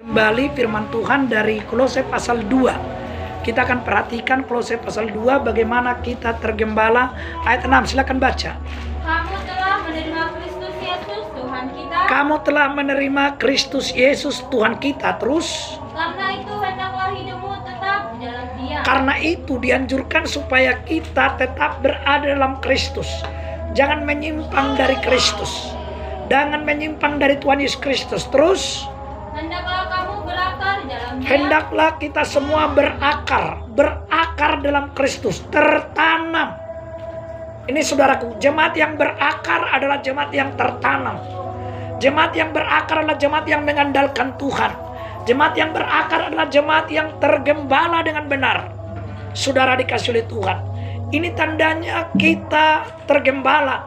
Kembali firman Tuhan dari Kolose pasal 2. Kita akan perhatikan Kolose pasal 2 bagaimana kita tergembala. Ayat 6 silakan baca. Kamu telah menerima Kristus Yesus Tuhan kita. Kamu telah menerima Kristus Yesus Tuhan kita. Terus Karena itu hendaklah hidupmu tetap di dalam Dia. karena itu dianjurkan supaya kita tetap berada dalam Kristus. Jangan menyimpang dari Kristus. Jangan menyimpang dari Tuhan Yesus Kristus. Terus Hendaklah kamu berakar dalam Dia. hendaklah kita semua berakar dalam Kristus, tertanam. Ini saudaraku, jemaat yang berakar adalah jemaat yang tertanam. Jemaat yang berakar adalah jemaat yang mengandalkan Tuhan. Jemaat yang berakar adalah jemaat yang tergembala dengan benar. Saudara dikasih oleh Tuhan. Ini tandanya kita tergembala.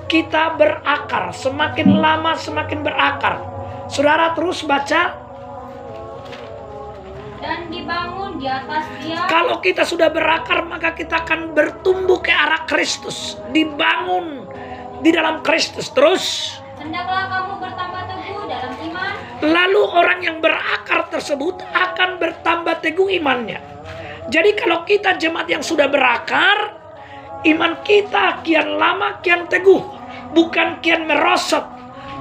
Kita berakar, semakin lama semakin berakar. Saudara terus baca. Dan dibangun di atas Dia. Kalau kita sudah berakar, maka kita akan bertumbuh ke arah Kristus. Dibangun di dalam Kristus. Terus Hendaklah kamu bertambah teguh dalam iman. lalu orang yang berakar tersebut akan bertambah teguh imannya. Jadi kalau kita jemaat yang sudah berakar, iman kita kian lama kian teguh. Bukan kian merosot,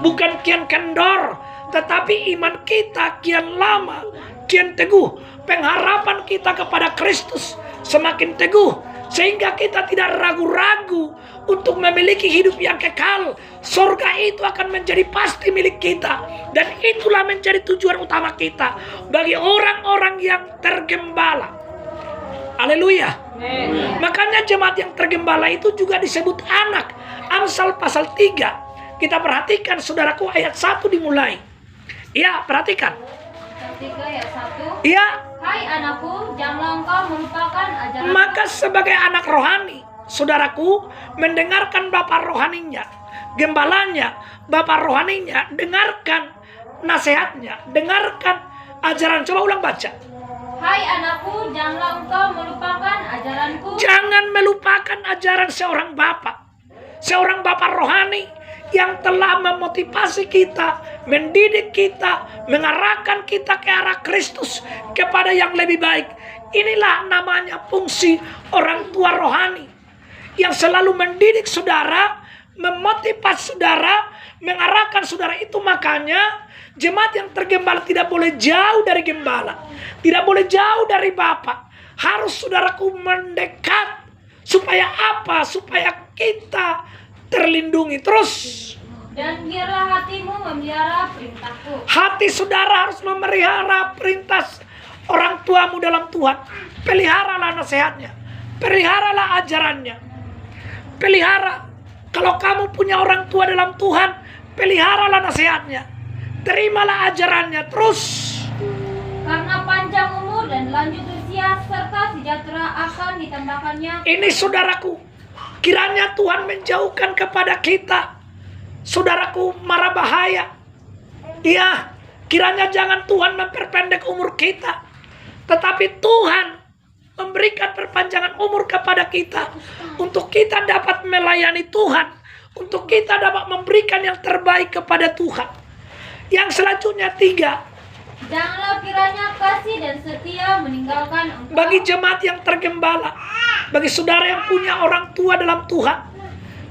bukan kian kendor, tetapi iman kita kian lama kian teguh. Pengharapan kita kepada Kristus semakin teguh, sehingga kita tidak ragu-ragu untuk memiliki hidup yang kekal. Surga itu akan menjadi pasti milik kita, dan itulah menjadi tujuan utama kita bagi orang-orang yang tergembala. Haleluya. Makanya jemaat yang tergembala itu juga disebut anak. Amsal pasal 3. Kita perhatikan saudaraku, ayat 1 dimulai. Ya, perhatikan. Pasal 3 ayat 1. Ya, Hai anakku, janganlah engkau melupakan ajaran. maka sebagai anak rohani, saudaraku, mendengarkan bapak rohaninya, gembalanya, bapak rohaninya, dengarkan nasihatnya, dengarkan ajaran. Coba ulang baca. Hai anakku, janganlah engkau melupakan ajaranku. Jangan melupakan ajaran seorang bapak rohani yang telah memotivasi kita, mendidik kita, mengarahkan kita ke arah Kristus, kepada yang lebih baik. Inilah namanya fungsi orang tua rohani yang selalu mendidik saudara, memotivasi saudara, mengarahkan saudara. Itu makanya jemaat yang tergembala tidak boleh jauh dari gembala, tidak boleh jauh dari Bapak. Harus saudaraku mendekat. Supaya apa? Supaya kita terlindungi. Terus Dan biarlah hatimu memelihara perintahku. hati saudara harus memelihara perintah orang tuamu dalam Tuhan. Peliharalah nasihatnya, peliharalah ajarannya, pelihara. Kalau kamu punya orang tua dalam Tuhan, peliharalah nasihatnya, terimalah ajarannya. Terus Karena panjang umur dan lanjut usia serta sejahtera akan ditambahkannya. ini saudaraku, kiranya Tuhan menjauhkan kepada kita, saudaraku, mara bahaya. Iya, kiranya jangan Tuhan memperpendek umur kita, tetapi Tuhan memberikan perpanjangan umur kepada kita, untuk kita dapat melayani Tuhan, untuk kita dapat memberikan yang terbaik kepada Tuhan. Yang selanjutnya 3, Janganlah kiranya kasih dan setia meninggalkan engkau. bagi jemaat yang tergembala, bagi saudara yang punya orang tua dalam Tuhan,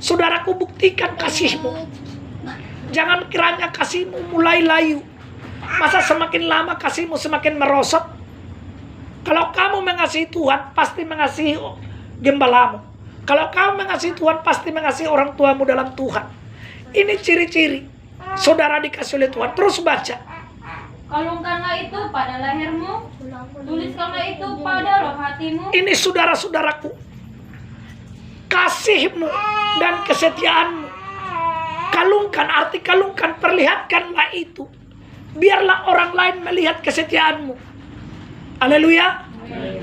saudaraku, buktikan kasihmu. Jangan kiranya kasihmu mulai layu. Masa semakin lama kasihmu semakin merosot? Kalau kamu mengasihi Tuhan, pasti mengasihi gembalamu. Kalau kamu mengasihi Tuhan, pasti mengasihi orang tuamu dalam Tuhan. Ini ciri-ciri saudara dikasih oleh Tuhan. Terus baca. Kalungkanlah itu pada lehermu, tuliskanlah itu pada roh hatimu. Ini saudara-saudaraku, kasihmu dan kesetiaanmu. Kalungkan, arti kalungkan, perlihatkanlah itu. Biarlah orang lain melihat kesetiaanmu. Haleluya.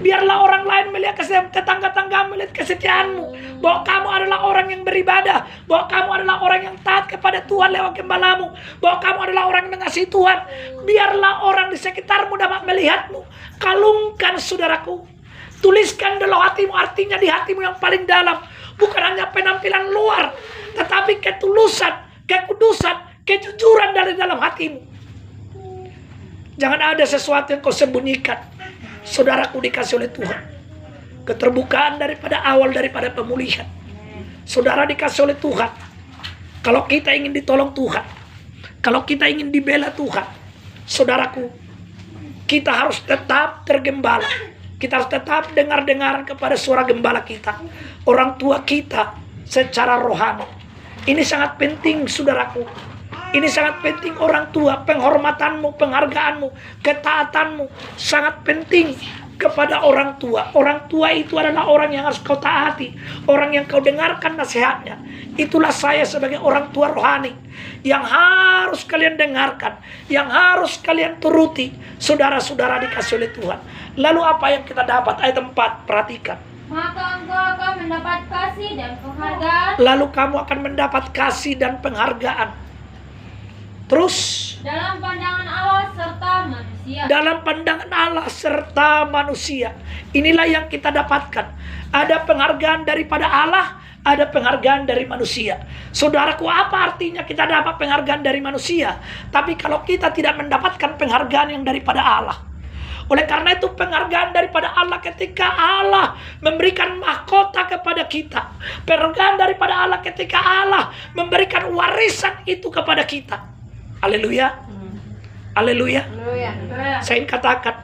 Biarlah orang lain melihat kesetiaanmu, tetangga-tangga melihat kesetiaanmu, bahwa kamu adalah orang yang beribadah, bahwa kamu adalah orang yang taat kepada Tuhan lewat gembalamu, bahwa kamu adalah orang yang mengasihi Tuhan. Biarlah orang di sekitarmu dapat melihatmu. Kalungkan saudaraku, tuliskan dalam hatimu, artinya di hatimu yang paling dalam. Bukan hanya penampilan luar, tetapi ketulusan, kekudusan, kejujuran dari dalam hatimu. Jangan ada sesuatu yang kau sembunyikan. Saudaraku dikasih oleh Tuhan. Keterbukaan daripada awal daripada pemulihan. Saudara dikasih oleh Tuhan. Kalau kita ingin ditolong Tuhan, kalau kita ingin dibela Tuhan, saudaraku, kita harus tetap tergembala. Kita harus tetap dengar-dengar kepada suara gembala kita, orang tua kita secara rohani. Ini sangat penting, saudaraku. Ini sangat penting, orang tua. Penghormatanmu, penghargaanmu, ketaatanmu sangat penting kepada orang tua. Orang tua itu adalah orang yang harus kau taati, orang yang kau dengarkan nasihatnya. Itulah saya sebagai orang tua rohani yang harus kalian dengarkan, yang harus kalian turuti, saudara-saudara dikasih oleh Tuhan. Lalu apa yang kita dapat? Ayat 4, perhatikan. Maka engkau akan mendapat kasih dan penghargaan. Lalu kamu akan mendapat kasih dan penghargaan. Terus, Dalam pandangan Allah serta manusia. dalam pandangan Allah serta manusia. Inilah yang kita dapatkan. Ada penghargaan daripada Allah, ada penghargaan dari manusia. Saudaraku, apa artinya kita dapat penghargaan dari manusia, tapi kalau kita tidak mendapatkan penghargaan yang daripada Allah? Oleh karena itu, penghargaan daripada Allah ketika Allah memberikan mahkota kepada kita. Penghargaan daripada Allah ketika Allah memberikan warisan itu kepada kita. Haleluya. Haleluya. Saya ingin katakan,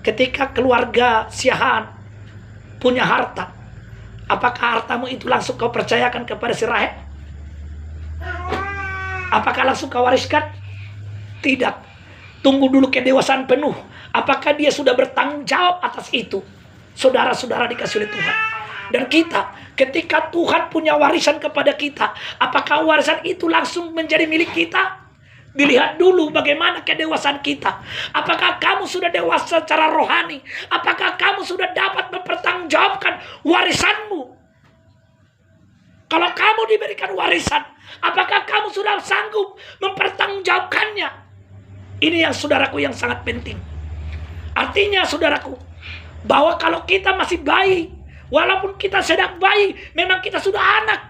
ketika keluarga Siahaan punya harta, apakah hartamu itu langsung kau percayakan kepada si Rahel? Apakah langsung kau wariskan? Tidak. Tunggu dulu kedewasaan penuh. Apakah dia sudah bertanggung jawab atas itu? Saudara-saudara dikasih oleh Tuhan. Dan kita, ketika Tuhan punya warisan kepada kita, apakah warisan itu langsung menjadi milik kita? Dilihat dulu bagaimana kedewasaan kita. Apakah kamu sudah dewasa secara rohani? Apakah kamu sudah dapat mempertanggungjawabkan warisanmu? Kalau kamu diberikan warisan, apakah kamu sudah sanggup mempertanggungjawabkannya? Ini yang saudaraku yang sangat penting. Artinya saudaraku, bahwa kalau kita masih bayi, walaupun kita sedang bayi, memang kita sudah anak.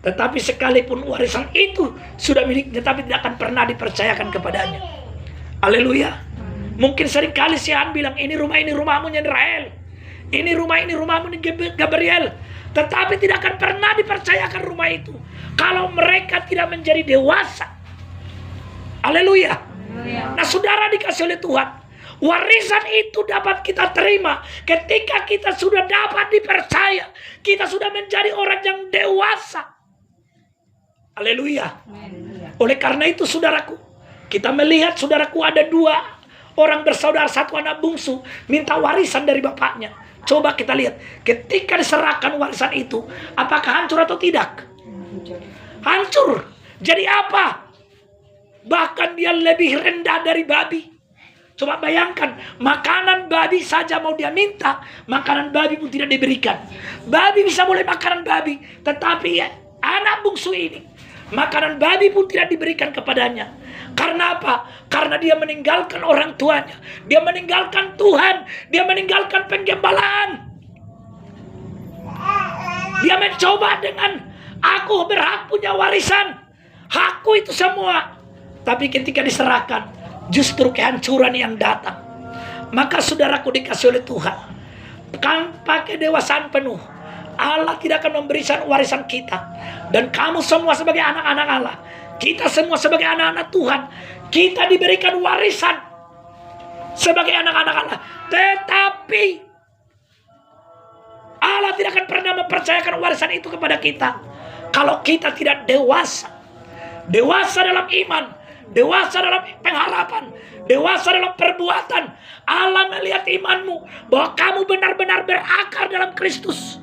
Tetapi sekalipun warisan itu sudah miliknya, tapi tidak akan pernah dipercayakan kepadanya. Haleluya. Mungkin seringkali Siahaan bilang, ini rumahmu Rahel. Ini rumahmu Gabriel. Tetapi tidak akan pernah dipercayakan rumah itu kalau mereka tidak menjadi dewasa. Haleluya. Nah, saudara dikasih oleh Tuhan, warisan itu dapat kita terima ketika kita sudah dapat dipercaya. Kita sudah menjadi orang yang dewasa. Haleluya. Oleh karena itu saudaraku, kita melihat saudaraku ada 2 orang bersaudara, satu anak bungsu minta warisan dari bapaknya. Coba kita lihat, ketika diserahkan warisan itu, apakah hancur atau tidak? Hancur. Jadi apa? Bahkan dia lebih rendah dari babi. Coba bayangkan, makanan babi saja mau dia minta, makanan babi pun tidak diberikan. Babi bisa boleh makanan babi, tetapi anak bungsu ini, makanan babi pun tidak diberikan kepadanya. Karena apa? Karena dia meninggalkan orang tuanya. Dia meninggalkan Tuhan. Dia meninggalkan penggembalaan. Dia mencoba dengan, aku berhak punya warisan, hakku itu semua. Tapi ketika diserahkan, justru kehancuran yang datang. Maka saudaraku dikasih oleh Tuhan, tanpa kedewasaan penuh, Allah tidak akan memberikan warisan kita. Dan kamu semua sebagai anak-anak Allah, kita semua sebagai anak-anak Tuhan, kita diberikan warisan sebagai anak-anak Allah. Tetapi Allah tidak akan pernah mempercayakan warisan itu kepada kita kalau kita tidak dewasa. Dewasa dalam iman, dewasa dalam pengharapan, dewasa dalam perbuatan. Allah melihat imanmu, bahwa kamu benar-benar berakar dalam Kristus,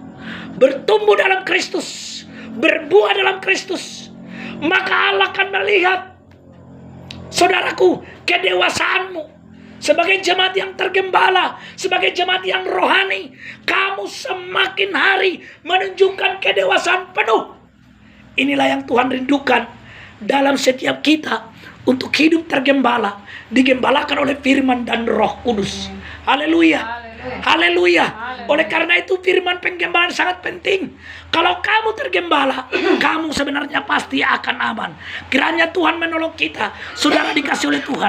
bertumbuh dalam Kristus, berbuah dalam Kristus. Maka Allah akan melihat, saudaraku, kedewasaanmu. Sebagai jemaat yang tergembala, sebagai jemaat yang rohani, kamu semakin hari menunjukkan kedewasaan penuh. Inilah yang Tuhan rindukan dalam setiap kita, untuk hidup tergembala, digembalakan oleh firman dan Roh Kudus. Haleluya. Haleluya. Oleh karena itu firman penggembalaan sangat penting. Kalau kamu tergembala, kamu sebenarnya pasti akan aman. Kiranya Tuhan menolong kita. Saudara dikasih oleh Tuhan.